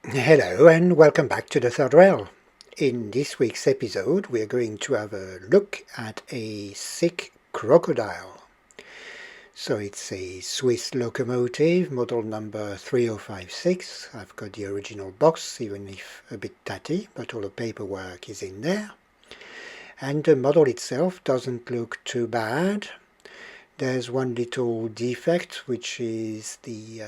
Hello and welcome back to the third rail. In this week's episode we are going to have a look at a sick crocodile. So it's a Swiss locomotive, model number 3056. I've got the original box, even if a bit tatty, but all the paperwork is in there. And the model itself doesn't look too bad. There's one little defect, which is the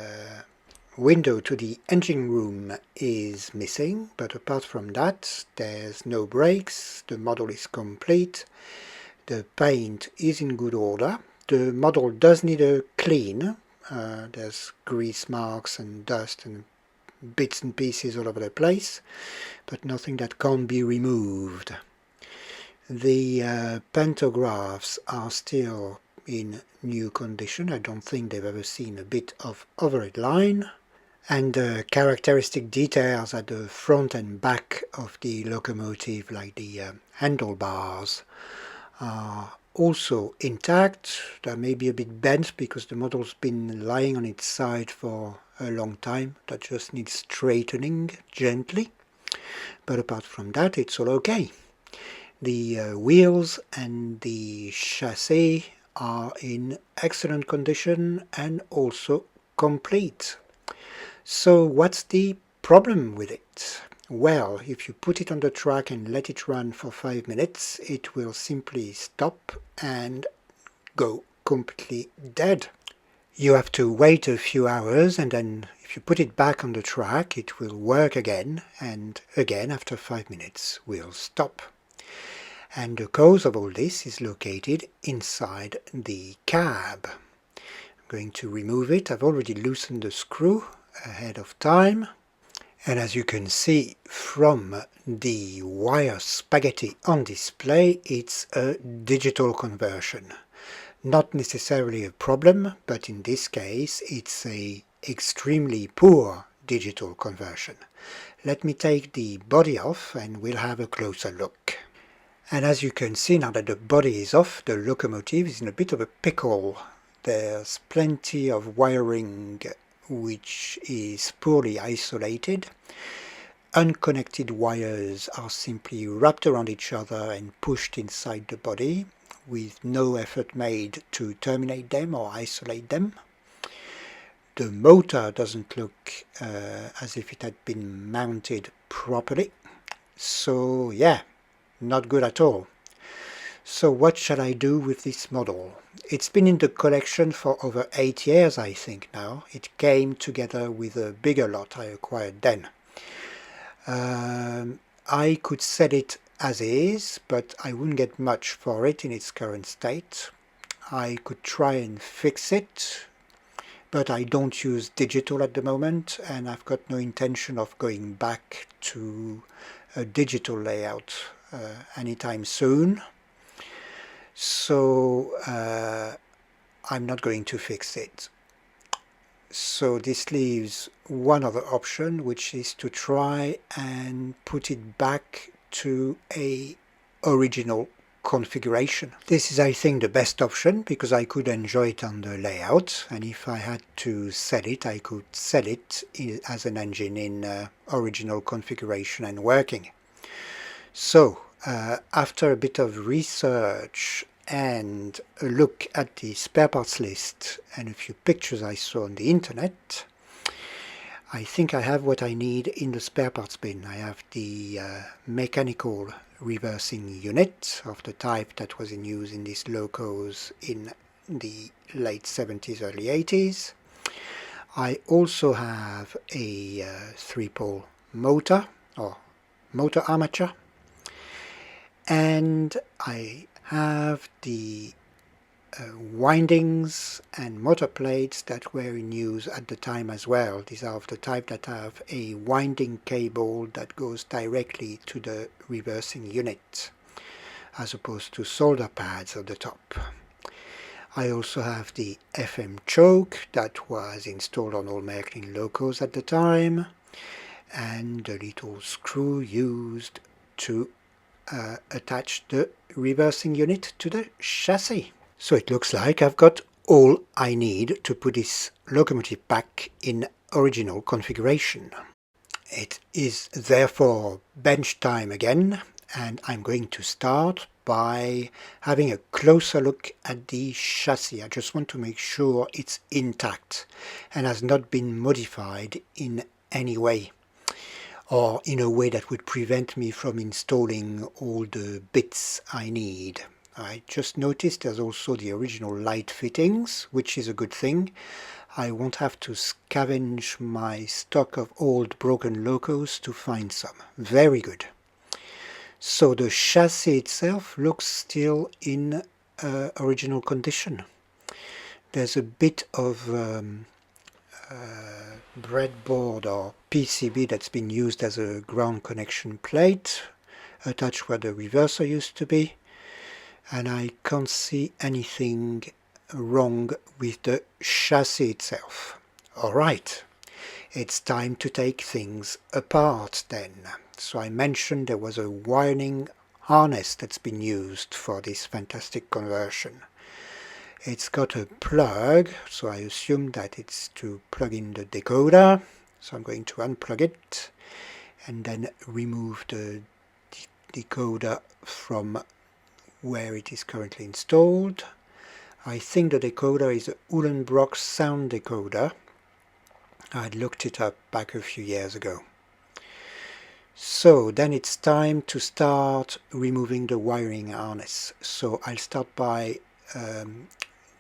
window to the engine room is missing, but apart from that there's no brakes, the model is complete, the paint is in good order, the model does need a clean, there's grease marks and dust and bits and pieces all over the place, but nothing that can't be removed. The pantographs are still in new condition. I don't think they've ever seen a bit of overhead line. And the characteristic details at the front and back of the locomotive, like the handlebars, are also intact. They may be a bit bent because the model's been lying on its side for a long time. That just needs straightening gently. But apart from that, it's all okay. The wheels and the chassis are in excellent condition and also complete. So what's the problem with it? Well, if you put it on the track and let it run for 5 minutes, it will simply stop and go completely dead. You have to wait a few hours, and then if you put it back on the track, it will work again, and again after 5 minutes will stop. And the cause of all this is located inside the cab. I'm going to remove it. I've already loosened the screw ahead of time, and as you can see from the wire spaghetti on display, it's a digital conversion. Not necessarily a problem, but in this case it's a extremely poor digital conversion. Let me take the body off and we'll have a closer look. And as you can see, now that the body is off, the locomotive is in a bit of a pickle. There's plenty of wiring which is poorly isolated. Unconnected wires are simply wrapped around each other and pushed inside the body, with no effort made to terminate them or isolate them. The motor doesn't look as if it had been mounted properly. So yeah, not good at all. So what shall I do with this model? It's been in the collection for over 8 years, I think now. It came together with a bigger lot I acquired then. I could sell it as is, but I wouldn't get much for it in its current state. I could try and fix it, but I don't use digital at the moment, and I've got no intention of going back to a digital layout anytime soon. So I'm not going to fix it. So this leaves one other option, which is to try and put it back to a original configuration. This is, I think, the best option because I could enjoy it on the layout, and if I had to sell it, I could sell it as an engine in original configuration and working. So after a bit of research and a look at the spare parts list and a few pictures I saw on the internet, I think I have what I need in the spare parts bin. I have the mechanical reversing unit of the type that was in use in these locos in the late 70s, early 80s. I also have a 3-pole motor or motor armature, and I have the windings and motor plates that were in use at the time as well. These are of the type that have a winding cable that goes directly to the reversing unit, as opposed to solder pads at the top. I also have the FM choke that was installed on all Märklin locos at the time, and the little screw used to attach the reversing unit to the chassis. So it looks like I've got all I need to put this locomotive back in original configuration. It is therefore bench time again, and I'm going to start by having a closer look at the chassis. I just want to make sure it's intact and has not been modified in any way, or in a way that would prevent me from installing all the bits I need. I just noticed there's also the original light fittings, which is a good thing. I won't have to scavenge my stock of old broken locos to find some. Very good. So the chassis itself looks still in original condition. There's a bit of breadboard or PCB that's been used as a ground connection plate attached where the reverser used to be, and I can't see anything wrong with the chassis itself. Alright, it's time to take things apart then. So I mentioned there was a wiring harness that's been used for this fantastic conversion. It's got a plug, so I assume that it's to plug in the decoder. So I'm going to unplug it and then remove the decoder from where it is currently installed. I think the decoder is a Uhlenbrock sound decoder. I'd looked it up back a few years ago. So then it's time to start removing the wiring harness. So I'll start by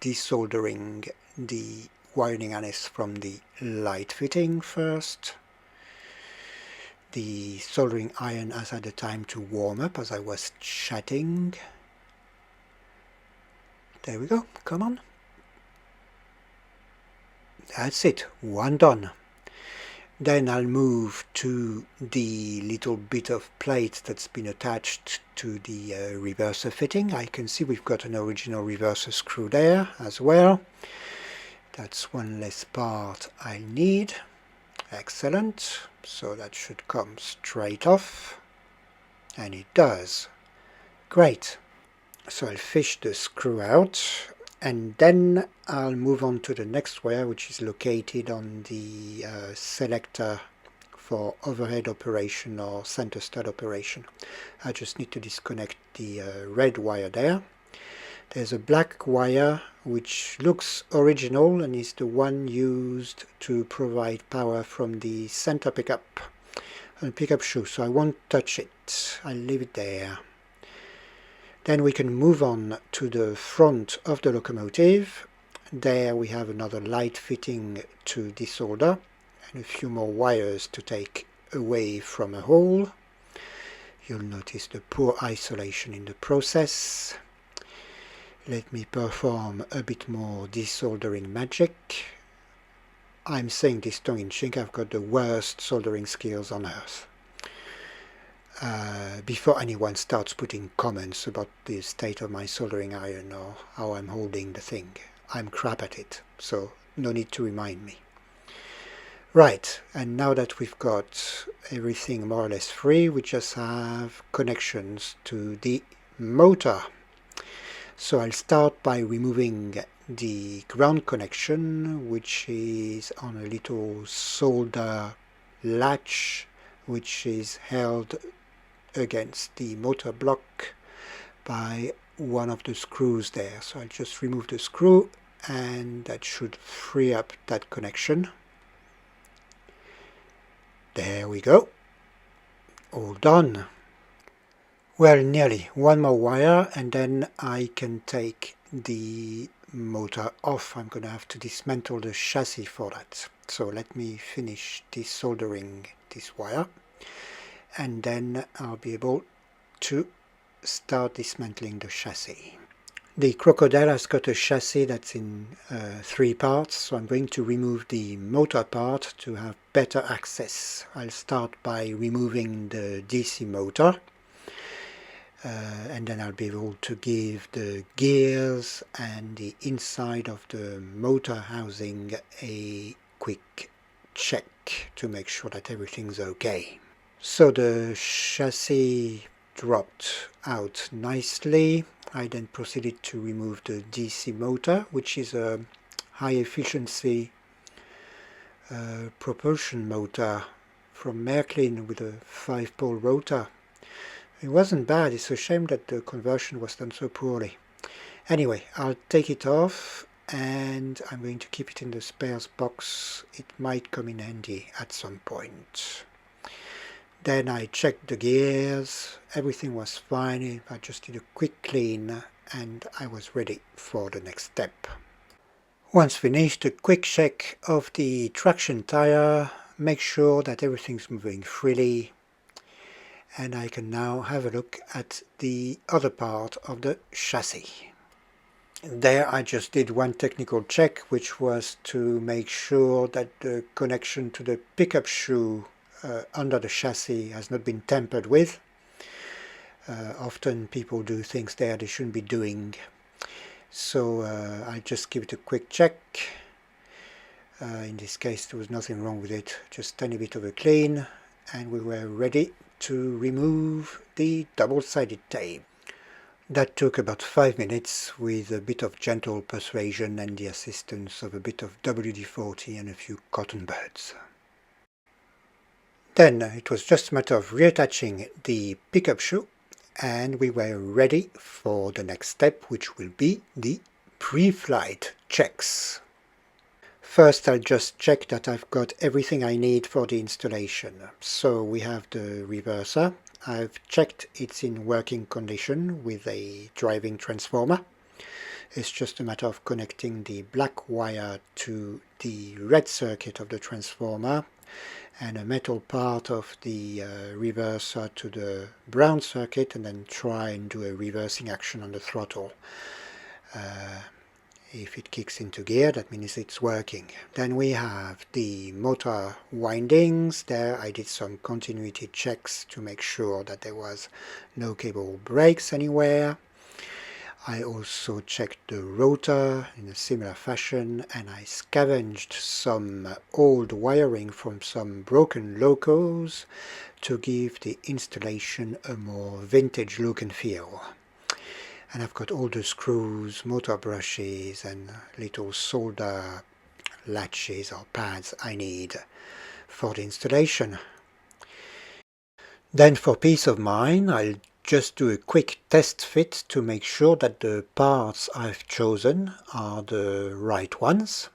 desoldering the wiring harness from the light fitting first. The soldering iron has had the time to warm up as I was chatting. There we go, come on. That's it, one done. Then I'll move to the little bit of plate that's been attached to the reverser fitting. I can see we've got an original reverser screw there as well. That's one less part I need. Excellent. So that should come straight off. And it does. Great. So I'll fish the screw out, and then I'll move on to the next wire, which is located on the selector for overhead operation or center stud operation. I just need to disconnect the red wire there. There's a black wire which looks original and is the one used to provide power from the center pickup and pickup shoe, so I won't touch it. I'll leave it there. Then we can move on to the front of the locomotive. There we have another light fitting to desolder and a few more wires to take away from a hole. You'll notice the poor isolation in the process. Let me perform a bit more desoldering magic. I'm saying this tongue-in-cheek, I've got the worst soldering skills on earth. Before anyone starts putting comments about the state of my soldering iron or how I'm holding the thing, I'm crap at it, so no need to remind me. Right, and now that we've got everything more or less free, we just have connections to the motor. So I'll start by removing the ground connection, which is on a little solder latch, which is held against the motor block by one of the screws there. So I'll just remove the screw and that should free up that connection. There we go. All done. Well, nearly. One more wire and then I can take the motor off. I'm going to have to dismantle the chassis for that. So let me finish desoldering this wire, and then I'll be able to start dismantling the chassis. The Crocodile has got a chassis that's in 3 parts, so I'm going to remove the motor part to have better access. I'll start by removing the DC motor, and then I'll be able to give the gears and the inside of the motor housing a quick check to make sure that everything's okay. So the chassis dropped out nicely. I then proceeded to remove the DC motor, which is a high efficiency propulsion motor from Märklin with a 5-pole rotor. It wasn't bad, it's a shame that the conversion was done so poorly. Anyway, I'll take it off and I'm going to keep it in the spares box. It might come in handy at some point. Then I checked the gears, everything was fine. I just did a quick clean and I was ready for the next step. Once finished, a quick check of the traction tire, make sure that everything's moving freely, and I can now have a look at the other part of the chassis. There I just did one technical check, which was to make sure that the connection to the pickup shoe under the chassis has not been tampered with. Often people do things there they shouldn't be doing. So I just give it a quick check. In this case there was nothing wrong with it, just a tiny bit of a clean, and we were ready to remove the double-sided tape. That took about 5 minutes with a bit of gentle persuasion and the assistance of a bit of WD-40 and a few cotton buds. Then it was just a matter of reattaching the pickup shoe and we were ready for the next step, which will be the pre-flight checks. First I'll just check that I've got everything I need for the installation. So we have the reverser. I've checked it's in working condition with a driving transformer. It's just a matter of connecting the black wire to the red circuit of the transformer and a metal part of the reverser to the brown circuit, and then try and do a reversing action on the throttle. If it kicks into gear, that means it's working. Then we have the motor windings. There I did some continuity checks to make sure that there was no cable breaks anywhere. I also checked the rotor in a similar fashion, and I scavenged some old wiring from some broken locos to give the installation a more vintage look and feel. And I've got all the screws, motor brushes and little solder latches or pads I need for the installation. Then for peace of mind, I'll just do a quick test fit to make sure that the parts I've chosen are the right ones.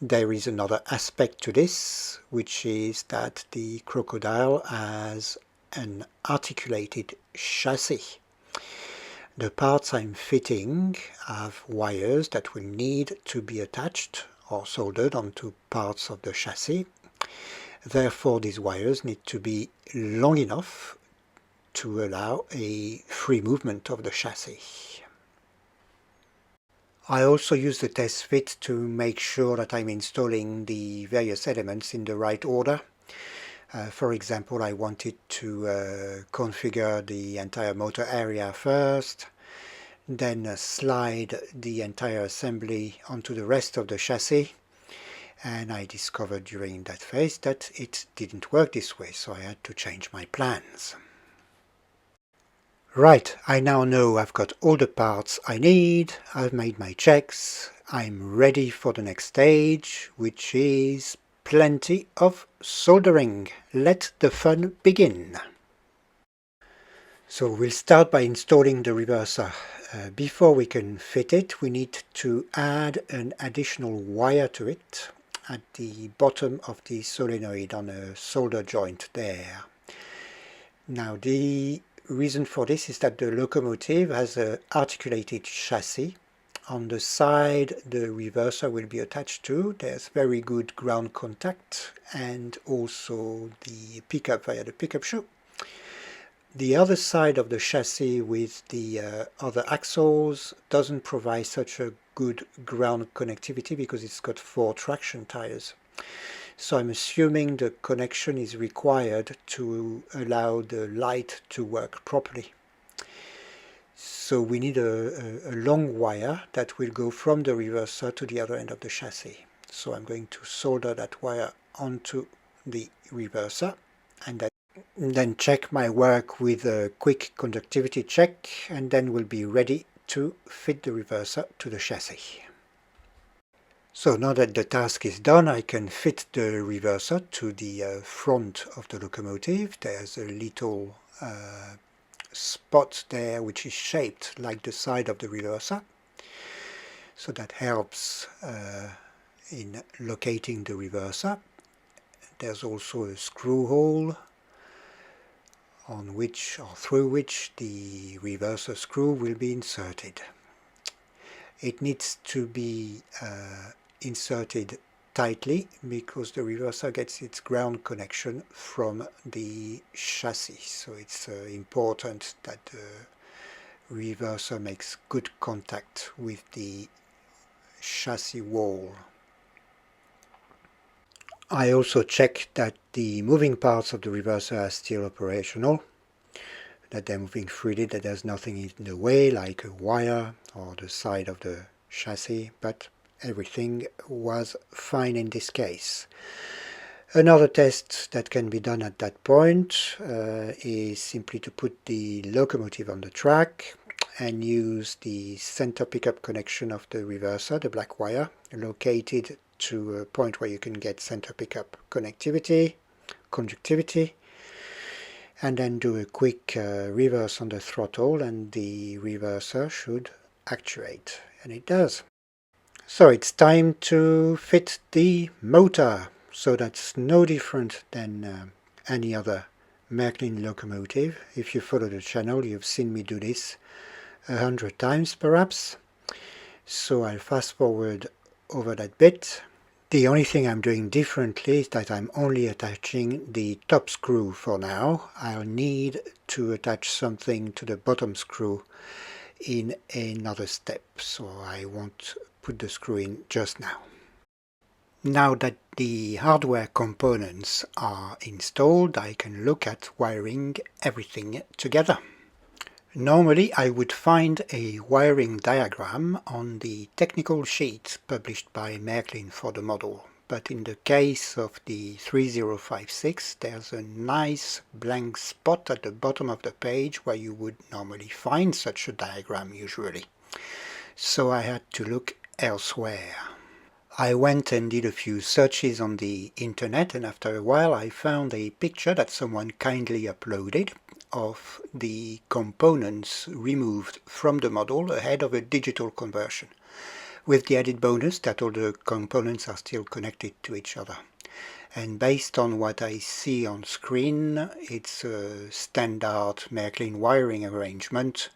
There is another aspect to this, which is that the Crocodile has an articulated chassis. The parts I'm fitting have wires that will need to be attached or soldered onto parts of the chassis. Therefore, these wires need to be long enough to allow a free movement of the chassis. I also use the test fit to make sure that I'm installing the various elements in the right order. For example, I wanted to configure the entire motor area first, then slide the entire assembly onto the rest of the chassis, and I discovered during that phase that it didn't work this way, so I had to change my plans. Right, I now know I've got all the parts I need, I've made my checks, I'm ready for the next stage, which is plenty of soldering. Let the fun begin. So we'll start by installing the reverser. Before we can fit it, we need to add an additional wire to it at the bottom of the solenoid on a solder joint there. Now the reason for this is that the locomotive has an articulated chassis. On the side the reverser will be attached to, there's very good ground contact, and also the pickup via the pickup shoe. The other side of the chassis with the other axles doesn't provide such a good ground connectivity because it's got 4 traction tires. So I'm assuming the connection is required to allow the light to work properly. So we need a long wire that will go from the reverser to the other end of the chassis. So I'm going to solder that wire onto the reverser and then check my work with a quick conductivity check, and then we'll be ready to fit the reverser to the chassis. So now that the task is done, I can fit the reverser to the front of the locomotive. There's a little spot there which is shaped like the side of the reverser. So that helps in locating the reverser. There's also a screw hole on which or through which the reverser screw will be inserted. It needs to be inserted tightly because the reverser gets its ground connection from the chassis. So it's important that the reverser makes good contact with the chassis wall. I also check that the moving parts of the reverser are still operational, that they're moving freely, that there's nothing in the way like a wire or the side of the chassis, but everything was fine in this case. Another test that can be done at that point is simply to put the locomotive on the track and use the center pickup connection of the reverser, the black wire, located to a point where you can get center pickup conductivity, and then do a quick reverse on the throttle and the reverser should actuate, and it does. So it's time to fit the motor. So that's no different than any other Märklin locomotive. If you follow the channel, you've seen me do this 100 times perhaps. So I'll fast forward over that bit. The only thing I'm doing differently is that I'm only attaching the top screw for now. I'll need to attach something to the bottom screw in another step, so I won't put the screw in just now. Now that the hardware components are installed, I can look at wiring everything together. Normally I would find a wiring diagram on the technical sheet published by Märklin for the model, but in the case of the 3056 there's a nice blank spot at the bottom of the page where you would normally find such a diagram usually. So I had to look elsewhere. I went and did a few searches on the internet, and after a while I found a picture that someone kindly uploaded of the components removed from the model ahead of a digital conversion, with the added bonus that all the components are still connected to each other. And based on what I see on screen, it's a standard Märklin wiring arrangement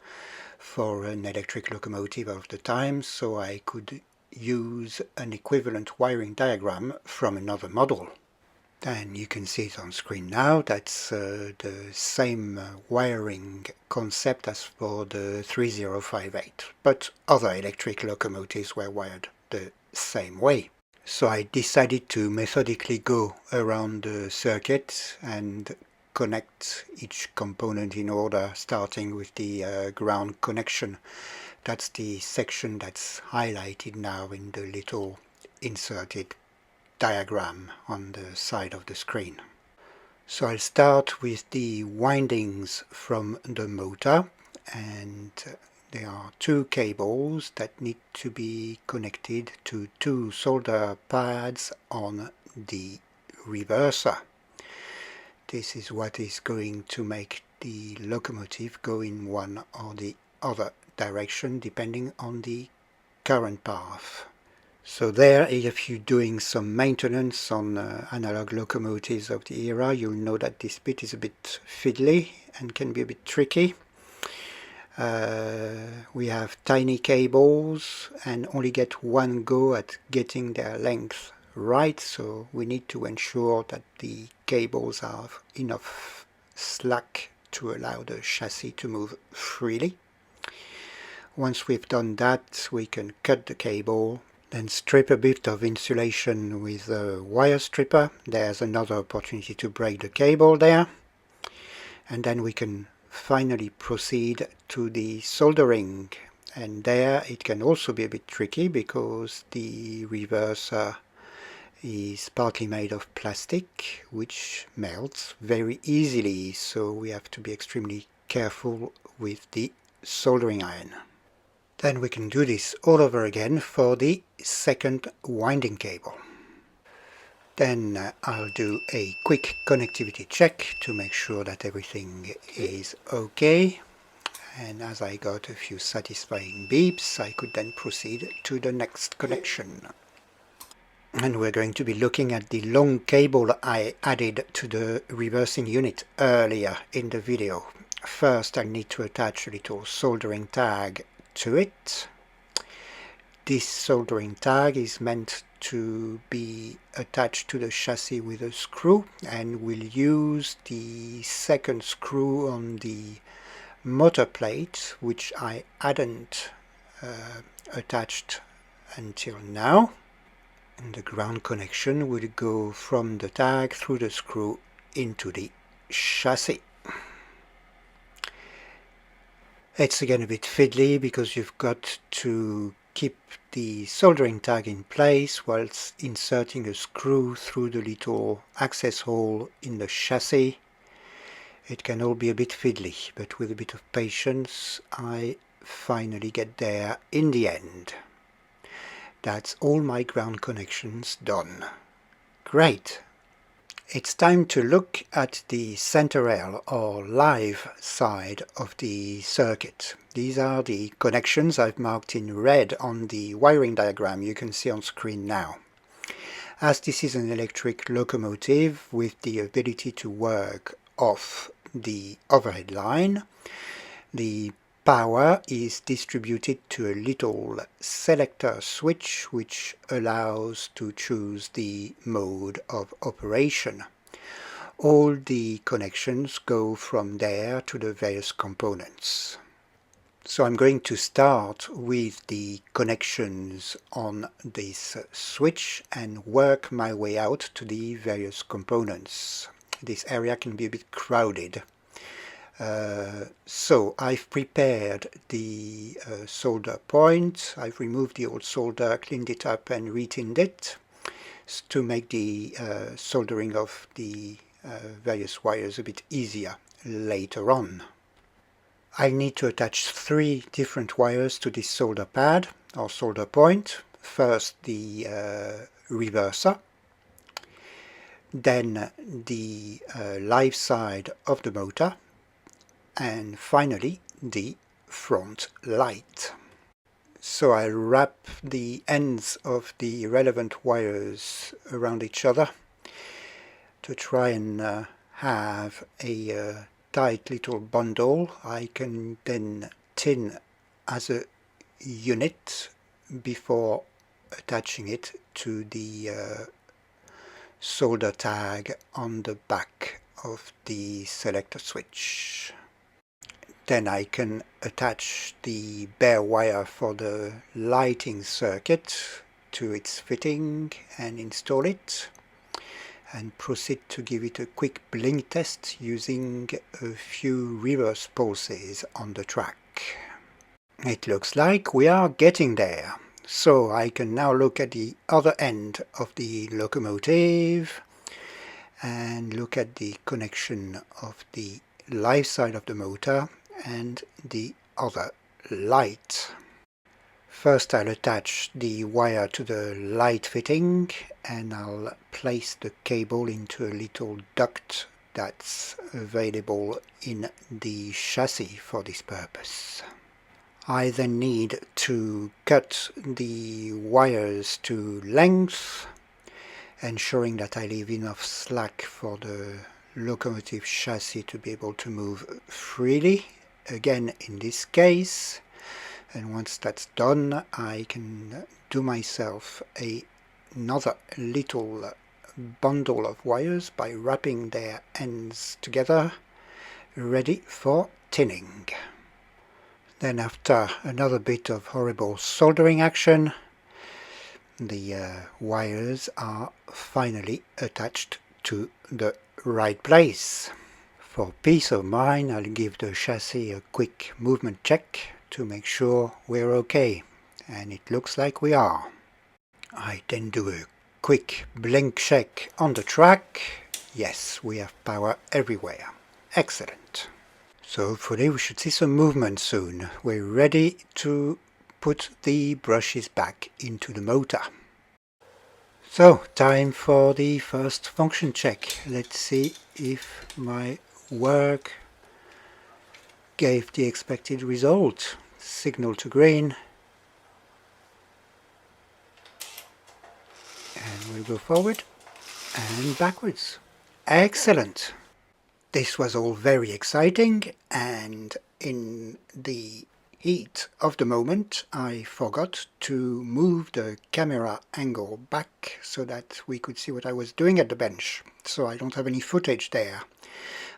for an electric locomotive of the time, so I could use an equivalent wiring diagram from another model. And you can see it on screen now. That's the same wiring concept as for the 3058, but other electric locomotives were wired the same way. So I decided to methodically go around the circuit and connect each component in order, starting with the ground connection. That's the section that's highlighted now in the little inserted diagram on the side of the screen. So I'll start with the windings from the motor, and there are two cables that need to be connected to two solder pads on the reverser. This is what is going to make the locomotive go in one or the other direction depending on the current path. So there, if you're doing some maintenance on analog locomotives of the era, you'll know that this bit is a bit fiddly and can be a bit tricky. We have tiny cables and only get one go at getting their length right, so we need to ensure that the cables have enough slack to allow the chassis to move freely. Once we've done that, we can cut the cable, then strip a bit of insulation with a wire stripper. There's another opportunity to break the cable there. And then we can finally proceed to the soldering. And there it can also be a bit tricky because the reverser is partly made of plastic, which melts very easily. So we have to be extremely careful with the soldering iron. Then we can do this all over again for the second winding cable. Then I'll do a quick connectivity check to make sure that everything is okay. And as I got a few satisfying beeps, I could then proceed to the next connection. And we're going to be looking at the long cable I added to the reversing unit earlier in the video. First, I need to attach a little soldering tag to it. This soldering tag is meant to be attached to the chassis with a screw, and we'll use the second screw on the motor plate, which I hadn't attached until now. And the ground connection will go from the tag through the screw into the chassis. It's again a bit fiddly because you've got to keep the soldering tag in place whilst inserting a screw through the little access hole in the chassis. It can all be a bit fiddly, but with a bit of patience I finally get there in the end. That's all my ground connections done. Great! It's time to look at the center rail or live side of the circuit. These are the connections I've marked in red on the wiring diagram you can see on screen now. As this is an electric locomotive with the ability to work off the overhead line, the power is distributed to a little selector switch which allows to choose the mode of operation. All the connections go from there to the various components. So I'm going to start with the connections on this switch and work my way out to the various components. This area can be a bit crowded. So I've prepared the solder point. I've removed the old solder, cleaned it up and retinned it to make the soldering of the various wires a bit easier later on. I need to attach 3 different wires to this solder pad or solder point. First the reverser, then the live side of the motor, and finally the front light. So I'll wrap the ends of the relevant wires around each other to try and have a tight little bundle I can then tin as a unit before attaching it to the solder tag on the back of the selector switch. Then I can attach the bare wire for the lighting circuit to its fitting and install it, and proceed to give it a quick blink test using a few reverse pulses on the track. It looks like we are getting there. So I can now look at the other end of the locomotive and look at the connection of the live side of the motor and the other light. First I'll attach the wire to the light fitting and I'll place the cable into a little duct that's available in the chassis for this purpose. I then need to cut the wires to length, ensuring that I leave enough slack for the locomotive chassis to be able to move freely, again in this case. And once that's done, I can do myself another little bundle of wires by wrapping their ends together, ready for tinning. Then after another bit of horrible soldering action, the wires are finally attached to the right place. For peace of mind, I'll give the chassis a quick movement check to make sure we're okay, and it looks like we are. I then do a quick blink check on the track. Yes, we have power everywhere. Excellent. So hopefully we should see some movement soon. We're ready to put the brushes back into the motor. So, time for the first function check. Let's see if my work gave the expected result. Signal to green. And we'll go forward and backwards. Excellent! This was all very exciting, and in the heat of the moment I forgot to move the camera angle back so that we could see what I was doing at the bench, so I don't have any footage there.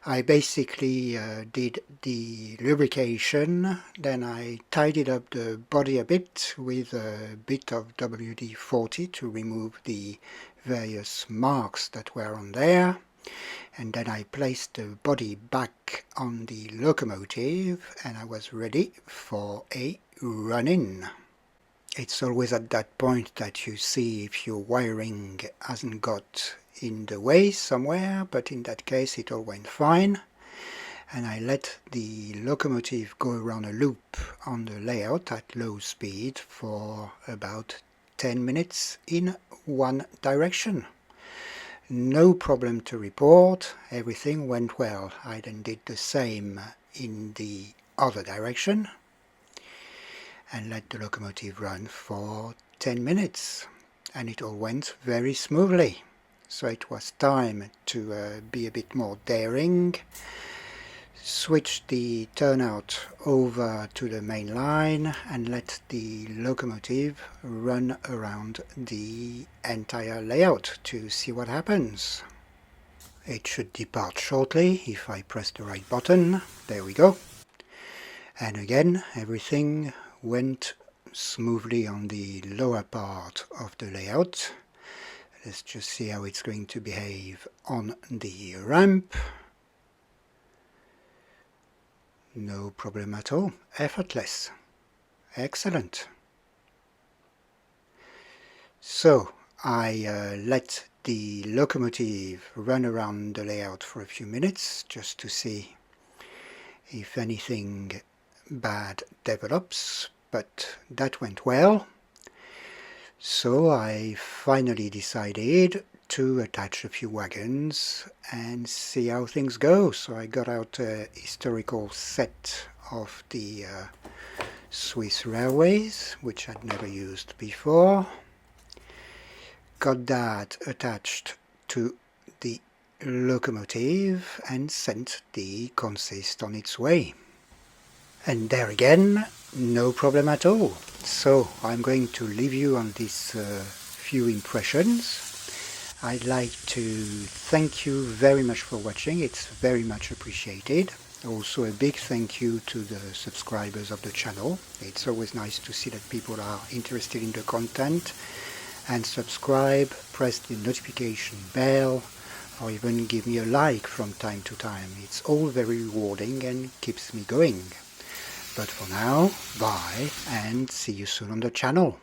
I basically did the lubrication, then I tidied up the body a bit with a bit of WD-40 to remove the various marks that were on there. And then I placed the body back on the locomotive and I was ready for a run-in. It's always at that point that you see if your wiring hasn't got in the way somewhere, but in that case it all went fine. And I let the locomotive go around a loop on the layout at low speed for about 10 minutes in one direction. No problem to report, everything went well. I then did the same in the other direction and let the locomotive run for 10 minutes and it all went very smoothly. So it was time to be a bit more daring, switch the turnout over to the main line and let the locomotive run around the entire layout to see what happens. It should depart shortly if I press the right button. There we go. And again, everything went smoothly on the lower part of the layout. Let's just see how it's going to behave on the ramp. No problem at all. Effortless. Excellent. So I let the locomotive run around the layout for a few minutes just to see if anything bad develops, but that went well. So I finally decided to attach a few wagons and see how things go. So I got out a historical set of the Swiss railways, which I'd never used before. Got that attached to the locomotive and sent the consist on its way. And there again, no problem at all. So I'm going to leave you on these few impressions. I'd like to thank you very much for watching. It's very much appreciated. Also a big thank you to the subscribers of the channel. It's always nice to see that people are interested in the content. And subscribe, press the notification bell, or even give me a like from time to time. It's all very rewarding and keeps me going. But for now, bye and see you soon on the channel.